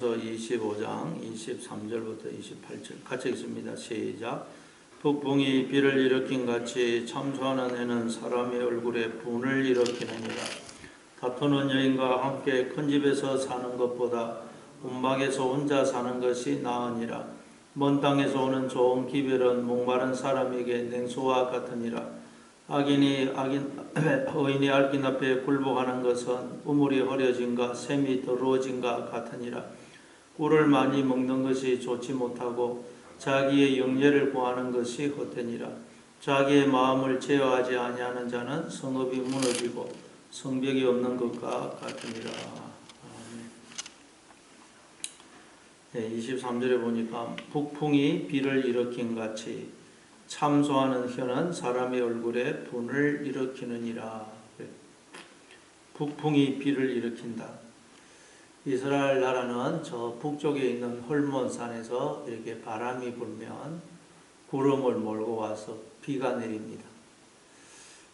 25장 23절부터 28절 같이 읽습니다. 시작. 북풍이 비를 일으킨 같이 참소하는 해는 사람의 얼굴에 분을 일으키느니라. 다투는 여인과 함께 큰 집에서 사는 것보다 움막에서 혼자 사는 것이 나으니라. 먼 땅에서 오는 좋은 기별은 목마른 사람에게 냉수와 같으니라. 의인이 알긴 앞에 굴복하는 것은 우물이 흐려진가 샘이 더러워진가 같으니라. 꿀을 많이 먹는 것이 좋지 못하고 자기의 영예를 구하는 것이 헛되니라. 자기의 마음을 제어하지 아니하는 자는 성읍이 무너지고 성벽이 없는 것과 같으니라. 23절에 보니까 북풍이 비를 일으킨 같이 참소하는 혀는 사람의 얼굴에 분을 일으키느니라. 북풍이 비를 일으킨다. 이스라엘 나라는 저 북쪽에 있는 헐몬산에서 이렇게 바람이 불면 구름을 몰고 와서 비가 내립니다.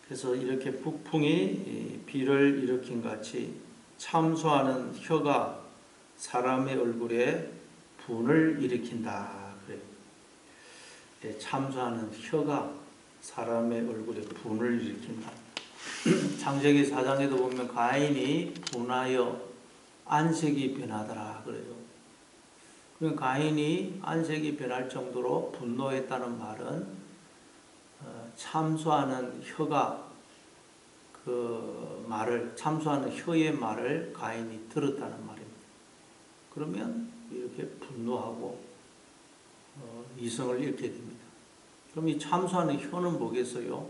그래서 이렇게 북풍이 비를 일으킨 같이 참소하는 혀가 사람의 얼굴에 분을 일으킨다. 그래요. 참소하는 혀가 사람의 얼굴에 분을 일으킨다. 창세기 4장에도 보면 가인이 분하여 안색이 변하더라 그래요. 그러니까 가인이 안색이 변할 정도로 분노했다는 말은 참소하는 혀가 참소하는 혀의 말을 가인이 들었다는 말입니다. 그러면 이렇게 분노하고 이성을 잃게 됩니다. 그럼 이 참소하는 혀는 뭐겠어요?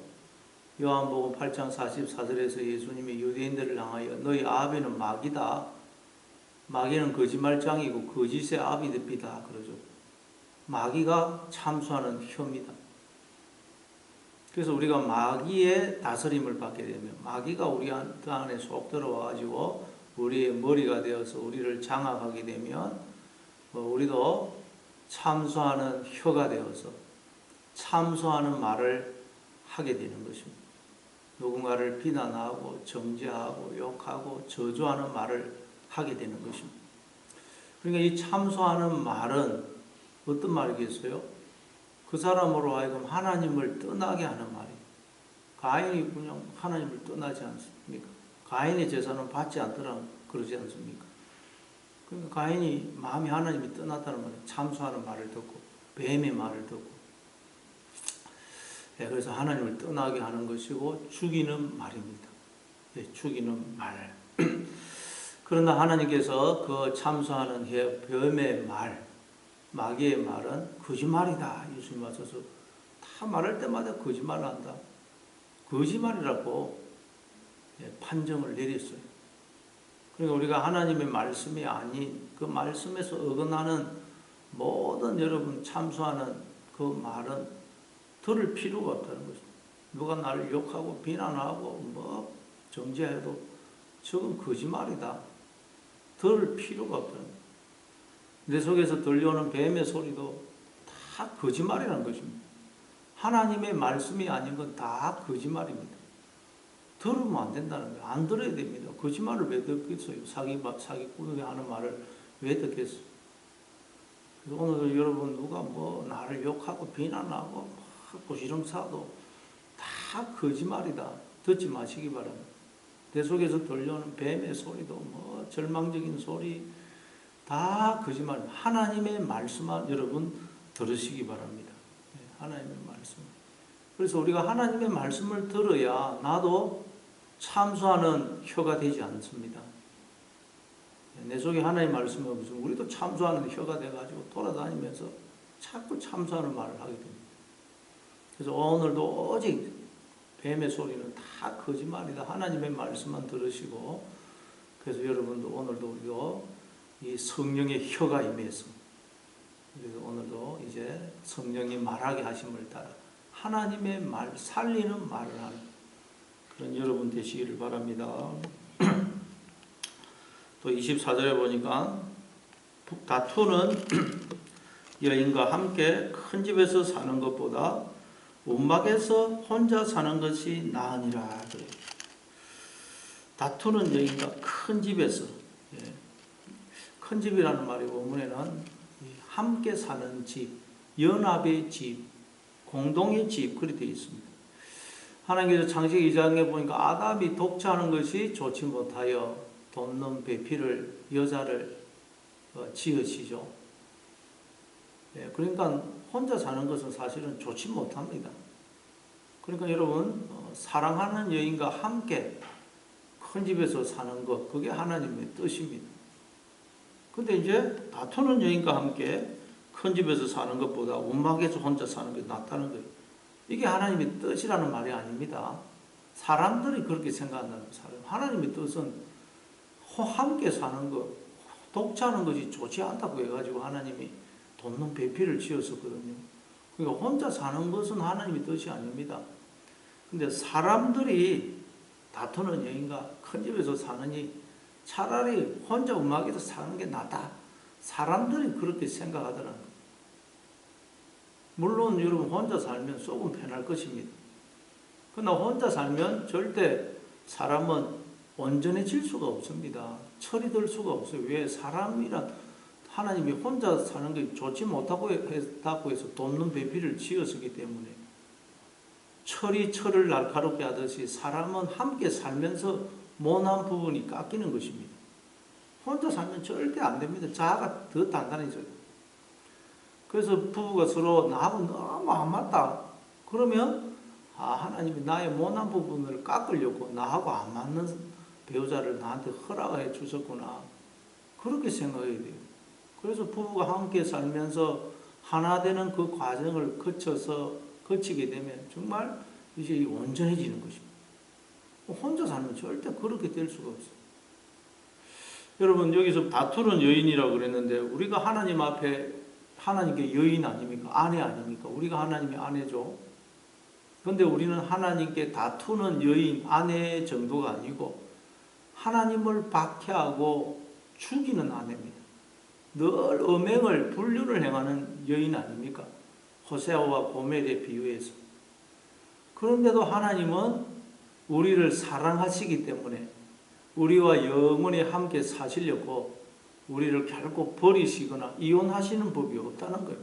요한복음 8장 44절에서 예수님이 유대인들을 향하여 너희 아비는 마귀다. 마귀는 거짓말장이고 거짓의 아비들이다 그러죠. 마귀가 참소하는 혀입니다. 그래서 우리가 마귀의 다스림을 받게 되면 마귀가 우리 안에 속 들어와가지고 우리의 머리가 되어서 우리를 장악하게 되면 우리도 참소하는 혀가 되어서 참소하는 말을 하게 되는 것입니다. 누군가를 비난하고 정죄하고 욕하고 저주하는 말을 하게 되는 것입니다. 그러니까 이 참소하는 말은 어떤 말이겠어요? 그 사람으로 하여금 하나님을 떠나게 하는 말이에요. 가인이 그냥 하나님을 떠나지 않습니까? 가인의 제사는 받지 않더라 그러지 않습니까? 그러니까 가인이 마음이 하나님이 떠났다는 말이에요. 참소하는 말을 듣고 뱀의 말을 듣고 그래서 하나님을 떠나게 하는 것이고 죽이는 말입니다. 죽이는 말. 그러나 하나님께서 그 참소하는 뱀의 말, 마귀의 말은 거짓말이다. 예수님 와서서 다 말할 때마다 거짓말을 한다. 거짓말이라고 판정을 내렸어요. 그러니까 우리가 하나님의 말씀이 아닌 그 말씀에서 어긋나는 모든 여러분 참소하는 그 말은 들을 필요가 없다는 것입니다. 누가 나를 욕하고 비난하고 정죄해도 저건 거짓말이다. 들을 필요가 없다는 거예요. 내 속에서 들려오는 뱀의 소리도 다 거짓말이라는 것입니다. 하나님의 말씀이 아닌 건 다 거짓말입니다. 들으면 안 된다는 거예요. 안 들어야 됩니다. 거짓말을 왜 듣겠어요? 사기꾼이 하는 말을 왜 듣겠어요? 그래서 오늘 여러분 누가 나를 욕하고 비난하고 부시렁사도 다 거짓말이다. 듣지 마시기 바랍니다. 내 속에서 들려오는 뱀의 소리도 절망적인 소리 다 거짓말. 하나님의 말씀만 여러분 들으시기 바랍니다. 하나님의 말씀. 그래서 우리가 하나님의 말씀을 들어야 나도 참소하는 혀가 되지 않습니다. 내 속에 하나님의 말씀이 없으면 우리도 참소하는 혀가 돼가지고 돌아다니면서 자꾸 참소하는 말을 하게 됩니다. 그래서 오늘도 오직 뱀의 소리는 다 거짓말이다. 하나님의 말씀만 들으시고 그래서 여러분도 오늘도 우리도 이 성령의 혀가 임해서 그래서 오늘도 이제 성령이 말하게 하심을 따라 하나님의 말, 살리는 말을 하는 그런 여러분 되시기를 바랍니다. 또 24절에 보니까 다투는 여인과 함께 큰 집에서 사는 것보다 움막에서 혼자 사는 것이 나으니라 그래요. 다투는 여인과 큰 집에서 큰 집이라는 말이 원문에는 함께 사는 집, 연합의 집, 공동의 집 그렇게 되어 있습니다. 하나님께서 창세기 2장에 보니까 아담이 독차하는 것이 좋지 못하여 돕는 배필을 여자를 지으시죠. 그러니까 혼자 사는 것은 사실은 좋지 못합니다. 그러니까 여러분 사랑하는 여인과 함께 큰 집에서 사는 것 그게 하나님의 뜻입니다. 근데 이제 다투는 여인과 함께 큰 집에서 사는 것보다 움막에서 혼자 사는 게 낫다는 거예요. 이게 하나님의 뜻이라는 말이 아닙니다. 사람들이 그렇게 생각한다는 거예요. 하나님의 뜻은 함께 사는 것, 독차하는 것이 좋지 않다고 해가지고 하나님이 돕는 배필을 지었었거든요. 그러니까 혼자 사는 것은 하나님의 뜻이 아닙니다. 근데 사람들이 다투는 여인과 큰 집에서 사느니 차라리 혼자 움막에서 사는 게 낫다. 사람들이 그렇게 생각하더라는 거예요. 물론 여러분 혼자 살면 조금 편할 것입니다. 그러나 혼자 살면 절대 사람은 온전해질 수가 없습니다. 철이 들 수가 없어요. 왜? 사람이란 하나님이 혼자 사는 게 좋지 못하고 했다고 해서 돕는 배필을 지었기 때문에 철이 철을 날카롭게 하듯이 사람은 함께 살면서 모난 부분이 깎이는 것입니다. 혼자 살면 절대 안 됩니다. 자아가 더 단단해져요. 그래서 부부가 서로 나하고 너무 안 맞다. 그러면 하나님이 나의 모난 부분을 깎으려고 나하고 안 맞는 배우자를 나한테 허락해 주셨구나. 그렇게 생각해야 돼요. 그래서 부부가 함께 살면서 하나 되는 그 과정을 거치게 되면 정말 이제 온전해지는 것입니다. 혼자 살면 절대 그렇게 될 수가 없어요. 여러분 여기서 다투는 여인이라고 그랬는데 우리가 하나님 앞에 하나님께 여인 아닙니까? 아내 아닙니까? 우리가 하나님의 아내죠. 그런데 우리는 하나님께 다투는 여인, 아내 정도가 아니고 하나님을 박해하고 죽이는 아내입니다. 늘 음행을 불륜을 행하는 여인 아닙니까? 호세아와 고멜에 비유해서. 그런데도 하나님은 우리를 사랑하시기 때문에 우리와 영원히 함께 사시려고 우리를 결코 버리시거나 이혼하시는 법이 없다는 거예요.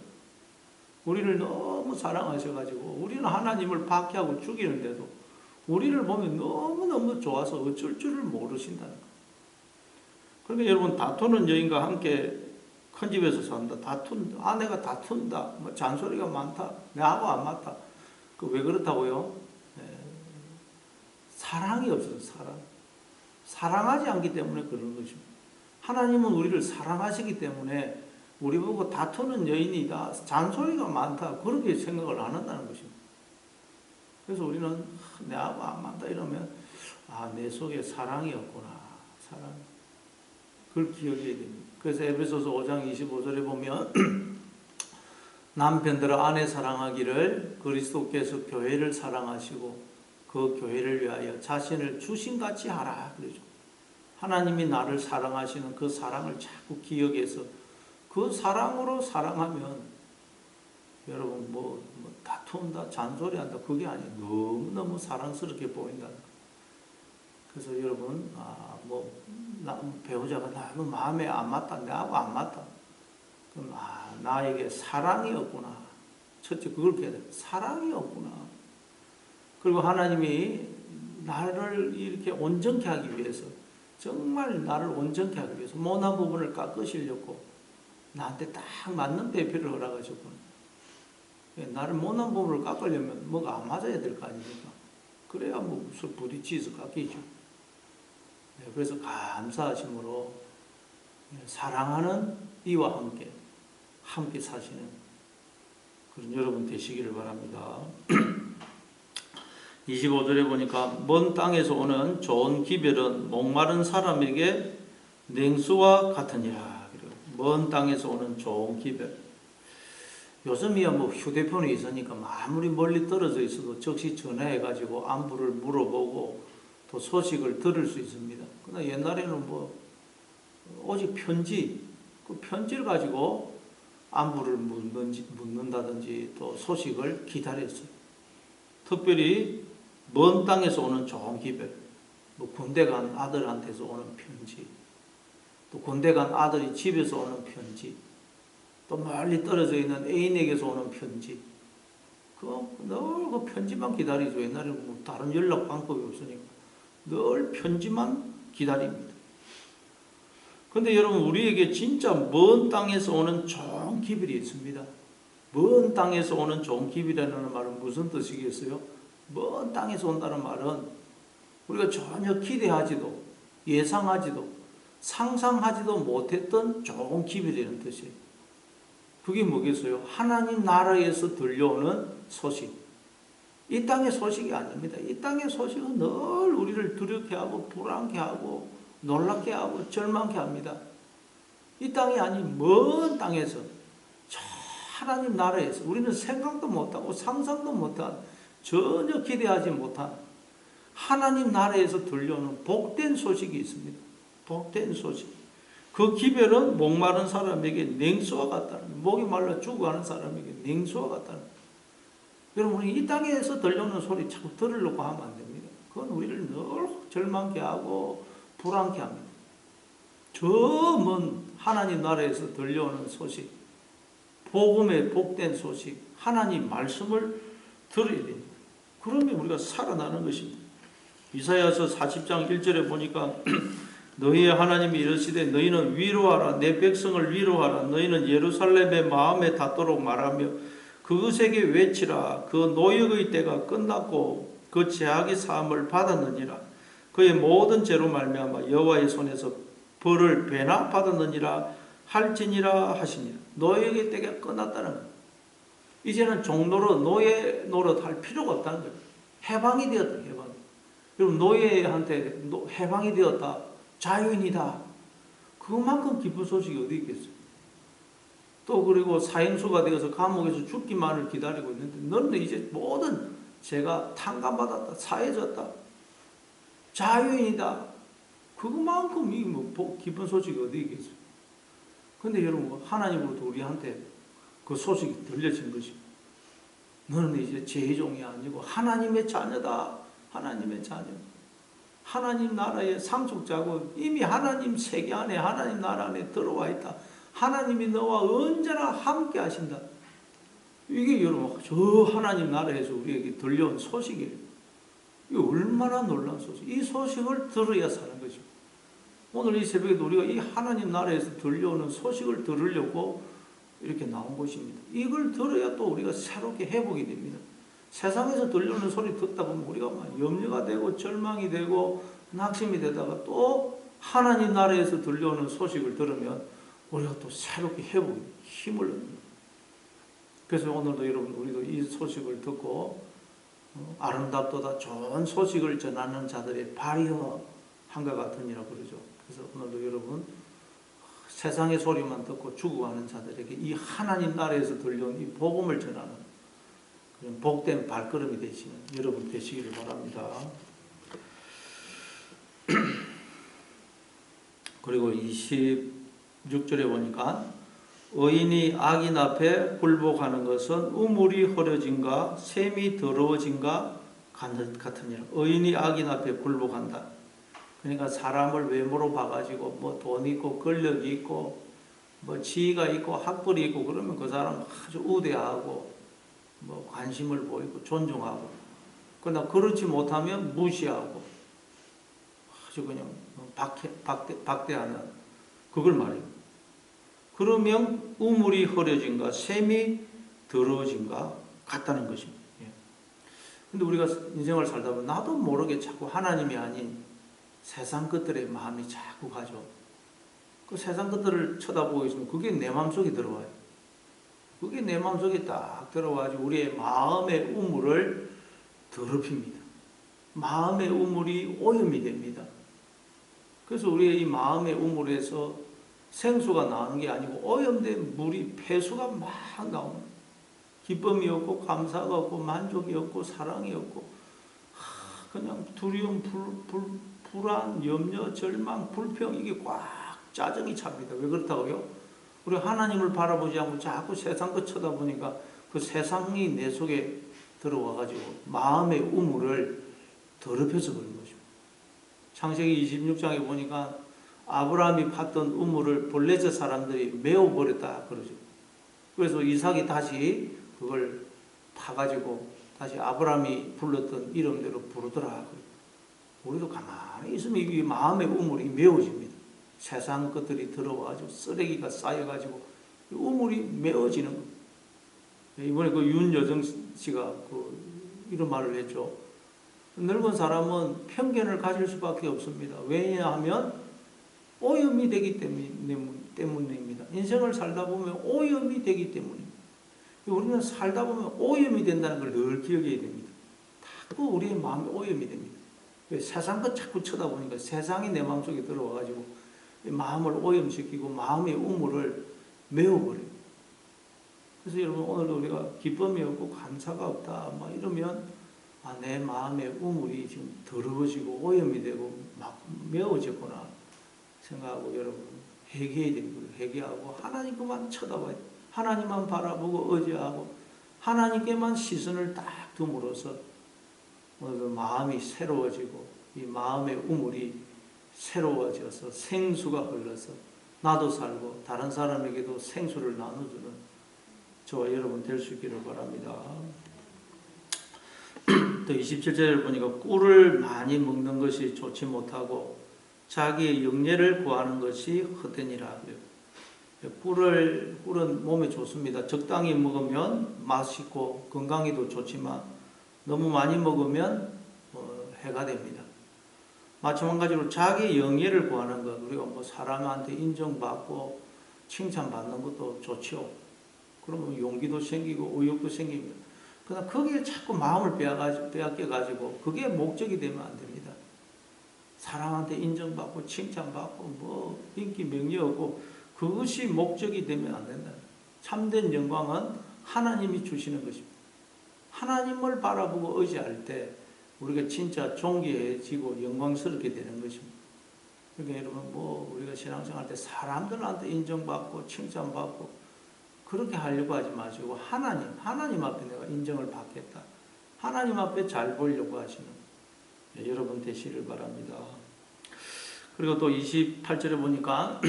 우리를 너무 사랑하셔가지고 우리는 하나님을 박해하고 죽이는데도 우리를 보면 너무너무 좋아서 어쩔 줄을 모르신다는 거예요. 그러니까 여러분 다투는 여인과 함께 큰 집에서 산다. 아내가 다툰다. 뭐 잔소리가 많다. 내하고 안 맞다. 그 왜 그렇다고요? 사랑이 없어요. 사랑하지 않기 때문에 그런 것입니다. 하나님은 우리를 사랑하시기 때문에 우리 보고 다투는 여인이다. 잔소리가 많다. 그렇게 생각을 안 한다는 것입니다. 그래서 우리는 내하고 안 맞다 이러면 내 속에 사랑이 없구나. 사랑. 그걸 기억해야 됩니다. 그래서 에베소서 5장 25절에 보면 남편들아 아내 사랑하기를 그리스도께서 교회를 사랑하시고 그 교회를 위하여 자신을 주신같이 하라 그러죠. 하나님이 나를 사랑하시는 그 사랑을 자꾸 기억해서 그 사랑으로 사랑하면 여러분 뭐 다툰다 잔소리한다 그게 아니에요. 너무너무 사랑스럽게 보인다는 거예요. 그래서 여러분 배우자가 너무 마음에 안 맞다 나하고 안 맞다 그럼 나에게 사랑이 없구나. 첫째 그걸 깨달아야 돼. 사랑이 없구나. 그리고 하나님이 나를 이렇게 온전케 하기 위해서 정말 나를 온전케 하기 위해서 모난 부분을 깎으시려고 나한테 딱 맞는 배필을 허락하셨구나. 나를 모난 부분을 깎으려면 뭐가 안 맞아야 될 거 아닙니까? 그래야 뭐 부딪히서 깎이죠. 그래서 감사하심으로 사랑하는 이와 함께 사시는 그런 여러분 되시기를 바랍니다. 25절에 보니까 먼 땅에서 오는 좋은 기별은 목마른 사람에게 냉수와 같으니라. 먼 땅에서 오는 좋은 기별. 요즘이야 뭐 휴대폰이 있으니까 아무리 멀리 떨어져 있어도 즉시 전화해가지고 안부를 물어보고 또 소식을 들을 수 있습니다. 그러나 옛날에는 오직 편지, 그 편지를 가지고 안부를 묻는다든지 또 소식을 기다렸어요. 특별히 먼 땅에서 오는 좋은 기별, 군대 간 아들한테서 오는 편지, 또 군대 간 아들이 집에서 오는 편지, 또 멀리 떨어져 있는 애인에게서 오는 편지, 늘 그 편지만 기다리죠. 옛날에는 뭐 다른 연락 방법이 없으니까 늘 편지만 기다립니다. 근데 여러분, 우리에게 진짜 먼 땅에서 오는 좋은 기별이 있습니다. 먼 땅에서 오는 좋은 기별이라는 말은 무슨 뜻이겠어요? 먼 땅에서 온다는 말은 우리가 전혀 기대하지도 예상하지도 상상하지도 못했던 좋은 기별이라는 뜻이에요. 그게 뭐겠어요? 하나님 나라에서 들려오는 소식. 이 땅의 소식이 아닙니다. 이 땅의 소식은 늘 우리를 두렵게 하고 불안케 하고 놀랍게 하고 절망케 합니다. 이 땅이 아닌 먼 땅에서, 저 하나님 나라에서 우리는 생각도 못하고 상상도 못한, 전혀 기대하지 못한 하나님 나라에서 들려오는 복된 소식이 있습니다. 복된 소식. 그 기별은 목마른 사람에게 냉수와 같다는 거예요. 목이 말라 죽어가는 사람에게 냉수와 같다는 거예요. 여러분, 이 땅에서 들려오는 소리 자꾸 들으려고 하면 안 됩니다. 그건 우리를 늘 절망케 하고 불안케 합니다. 저 먼 하나님 나라에서 들려오는 소식, 복음의 복된 소식, 하나님 말씀을 들어야 됩니다. 그러면 우리가 살아나는 것입니다. 이사야서 40장 1절에 보니까 너희의 하나님이 이르시되 너희는 위로하라, 내 백성을 위로하라. 너희는 예루살렘의 마음에 닿도록 말하며 그것에게 외치라. 그 노역의 때가 끝났고 그 죄악의 사함을 받았느니라. 그의 모든 죄로 말미암아 여호와의 손에서 벌을 배나 받았느니라 할지니라 하시니라. 노역의 때가 끝났다는 거예요. 이제는 종로로 노예 노릇 할 필요가 없다는 거예요. 해방이 되었다. 해방. 여러분, 노예한테 해방이 되었다, 자유인이다, 그만큼 기쁜 소식이 어디 있겠어요? 또 그리고 사형수가 되어서 감옥에서 죽기만을 기다리고 있는데 너는 이제 모든 죄가 탕감받았다, 사해졌다, 자유인이다. 그만큼 이 뭐 기쁜 소식이 어디 있겠어요? 근데 여러분, 하나님으로부터 우리한테 그 소식이 들려진 것입니다. 너는 이제 죄종이 아니고 하나님의 자녀다. 하나님의 자녀. 하나님 나라의 상속자고 이미 하나님 세계 안에, 하나님 나라 안에 들어와 있다. 하나님이 너와 언제나 함께 하신다. 이게 여러분, 저 하나님 나라에서 우리에게 들려온 소식이에요. 이게 얼마나 놀라운 소식. 이 소식을 들어야 사는 것입니다. 오늘 이 새벽에도 우리가 이 하나님 나라에서 들려오는 소식을 들으려고 이렇게 나온 것입니다. 이걸 들어야 또 우리가 새롭게 회복이 됩니다. 세상에서 들려오는 소리 듣다 보면 우리가 막 염려가 되고 절망이 되고 낙심이 되다가 또 하나님 나라에서 들려오는 소식을 들으면 우리가 또 새롭게 회복이, 힘을 얻습니다. 그래서 오늘도 여러분, 우리도 이 소식을 듣고 아름답도다 좋은 소식을 전하는 자들의 발이여 한것 같으니라 그러죠. 그래서 오늘도 여러분, 세상의 소리만 듣고 죽어가는 자들에게 이 하나님 나라에서 들려온 이 복음을 전하는 그런 복된 발걸음이 되시는 여러분 되시기를 바랍니다. 그리고 26절에 보니까 의인이 악인 앞에 굴복하는 것은 우물이 흐려진가 샘이 더러워진가 같으니라. 의인이 악인 앞에 굴복한다. 그러니까 사람을 외모로 봐가지고 뭐 돈 있고 권력이 있고 뭐 지위가 있고 학벌이 있고 그러면 그 사람 아주 우대하고 뭐 관심을 보이고 존중하고, 그러나 그렇지 못하면 무시하고 아주 그냥 박대하는 그걸 말해요. 그러면 우물이 흐려진가 샘이 더러워진가 같다는 것입니다. 근데 우리가 인생을 살다 보면 나도 모르게 자꾸 하나님이 아닌 세상 것들의 마음이 자꾸 가죠. 그 세상 것들을 쳐다보고 있으면 그게 내 마음속에 들어와요. 그게 내 마음속에 딱 들어와가지고 우리의 마음의 우물을 더럽힙니다. 마음의 우물이 오염이 됩니다. 그래서 우리의 이 마음의 우물에서 생수가 나오는 게 아니고 오염된 물이 폐수가 막 나옵니다. 기쁨이 없고 감사가 없고 만족이 없고 사랑이 없고 그냥 두려움, 불안, 염려, 절망, 불평, 이게 꽉 짜증이 찹니다. 왜 그렇다고요? 우리 하나님을 바라보지 않고 자꾸 세상 것 쳐다보니까 그 세상이 내 속에 들어와가지고 마음의 우물을 더럽혀서 버린 것입니다. 창세기 26장에 보니까 아브라함이 팠던 우물을 블레셋 사람들이 메워버렸다 그러죠. 그래서 이삭이 다시 그걸 파가지고 다시 아브라함이 불렀던 이름대로 부르더라. 우리도 가만히 있으면 이 마음의 우물이 메워집니다. 세상 것들이 들어와가지고 쓰레기가 쌓여가지고 우물이 메워지는 겁니다. 이번에 그 윤여정 씨가 이런 말을 했죠. 늙은 사람은 편견을 가질 수밖에 없습니다. 왜냐하면 오염이 되기 때문입니다. 인생을 살다 보면 오염이 되기 때문입니다. 우리는 살다 보면 오염이 된다는 걸 늘 기억해야 됩니다. 자꾸 우리의 마음이 오염이 됩니다. 세상 것 자꾸 쳐다보니까 세상이 내 마음속에 들어와가지고 마음을 오염시키고 마음의 우물을 메워버려요. 그래서 여러분 오늘도 우리가 기쁨이 없고 감사가 없다 막 이러면 내 마음의 우물이 지금 더러워지고 오염이 되고 막 메워졌구나 생각하고 여러분 회개해야 되는 거예요. 회개하고 하나님 그만 쳐다봐야 돼요. 하나님만 바라보고 의지하고 하나님께만 시선을 딱 둠으로써 오늘도 마음이 새로워지고 이 마음의 우물이 새로워져서 생수가 흘러서 나도 살고 다른 사람에게도 생수를 나눠주는 저와 여러분 될 수 있기를 바랍니다. 또 27절을 보니까 꿀을 많이 먹는 것이 좋지 못하고 자기의 영예를 구하는 것이 헛되니라. 꿀은 몸에 좋습니다. 적당히 먹으면 맛있고 건강에도 좋지만 너무 많이 먹으면 해가 됩니다. 마찬가지로 자기 영예를 구하는 것, 우리가 사람한테 인정받고 칭찬받는 것도 좋죠. 그러면 용기도 생기고 의욕도 생깁니다. 그러나 거기에 자꾸 마음을 빼앗겨가지고 그게 목적이 되면 안 됩니다. 사람한테 인정받고 칭찬받고 인기 명예 얻고 그것이 목적이 되면 안 된다. 참된 영광은 하나님이 주시는 것입니다. 하나님을 바라보고 의지할 때 우리가 진짜 존귀해지고 영광스럽게 되는 것입니다. 그러니까 여러분 우리가 신앙생활 때 사람들한테 인정받고 칭찬받고 그렇게 하려고 하지 마시고 하나님 앞에 내가 인정을 받겠다. 하나님 앞에 잘 보려고 하시는 여러분 되시길 바랍니다. 그리고 또 28절에 보니까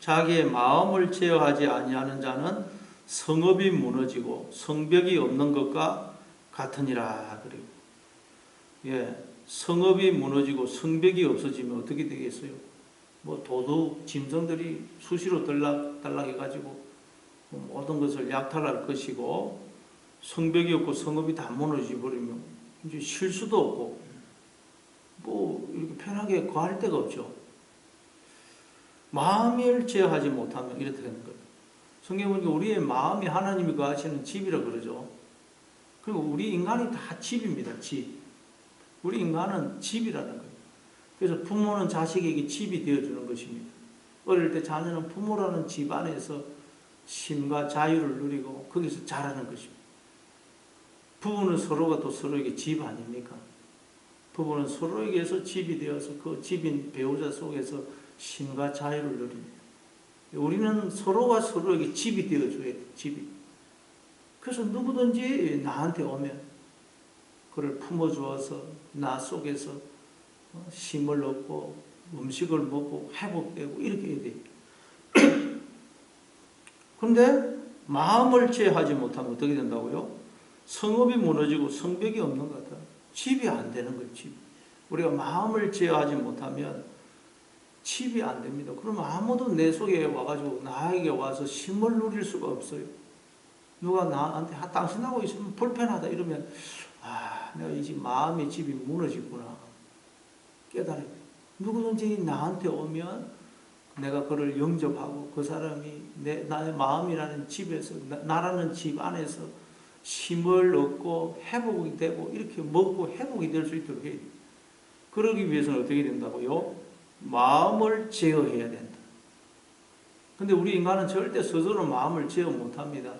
자기의 마음을 제어하지 아니하는 자는 성읍이 무너지고 성벽이 없는 것과 같으니라. 그리고 성읍이 무너지고 성벽이 없어지면 어떻게 되겠어요? 도둑, 짐승들이 수시로 들락해가지고 모든 것을 약탈할 것이고 성벽이 없고 성읍이 다 무너져 버리면 이제 쉴 수도 없고 이렇게 편하게 거할 데가 없죠. 마음을 제어하지 못하면 이렇게 되는 거예요. 성경에 보니까 우리의 마음이 하나님이 거하시는 집이라 그러죠. 그리고 우리 인간이 다 집입니다. 집. 우리 인간은 집이라는 거예요. 그래서 부모는 자식에게 집이 되어주는 것입니다. 어릴 때 자녀는 부모라는 집 안에서 쉼과 자유를 누리고 거기서 자라는 것입니다. 부부는 서로가 또 서로에게 집 아닙니까? 부부는 서로에게서 집이 되어서 그 집인 배우자 속에서 쉼과 자유를 누립니다. 우리는 서로가 서로에게 집이 되어줘야 돼요. 집이. 그래서 누구든지 나한테 오면 그를 품어주어서 나 속에서 쉼을 얻고 음식을 먹고 회복되고 이렇게 해야 돼요. 그런데 마음을 제어하지 못하면 어떻게 된다고요? 성읍이 무너지고 성벽이 없는 것 같아요. 집이 안 되는 거예요. 집. 우리가 마음을 제어하지 못하면 집이 안 됩니다. 그러면 아무도 내 속에 와가지고 나에게 와서 쉼을 누릴 수가 없어요. 누가 나한테 당신하고 있으면 불편하다 이러면 내가 이제 마음의 집이 무너지구나 깨달아요. 누구든지 나한테 오면 내가 그를 영접하고 그 사람이 나의 마음이라는 집에서 나라는 집 안에서 힘을 얻고 회복이 되고 이렇게 먹고 회복이 될 수 있도록 해야 돼요. 그러기 위해서는 어떻게 된다고요? 마음을 제어해야 된다. 근데 우리 인간은 절대 스스로 마음을 제어 못합니다.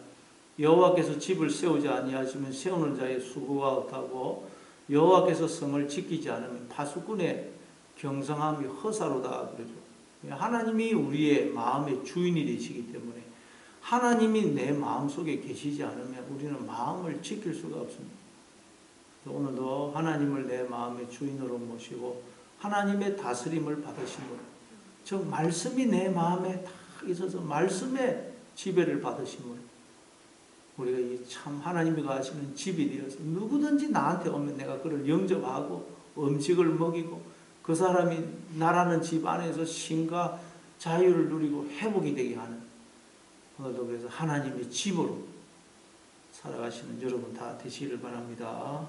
여호와께서 집을 세우지 아니하시면 세우는 자의 수고가 없다고 여호와께서 성을 지키지 않으면 파수꾼의 경성함이 허사로다 그러죠. 하나님이 우리의 마음의 주인이 되시기 때문에 하나님이 내 마음속에 계시지 않으면 우리는 마음을 지킬 수가 없습니다. 오늘도 하나님을 내 마음의 주인으로 모시고 하나님의 다스림을 받으심으로 저 말씀이 내 마음에 딱 있어서 말씀에 지배를 받으심을 우리가 이 참 하나님이 가시는 집이 되어서 누구든지 나한테 오면 내가 그를 영접하고 음식을 먹이고 그 사람이 나라는 집 안에서 신과 자유를 누리고 회복이 되게 하는 오늘도 그래서 하나님의 집으로 살아가시는 여러분 다 되시기를 바랍니다.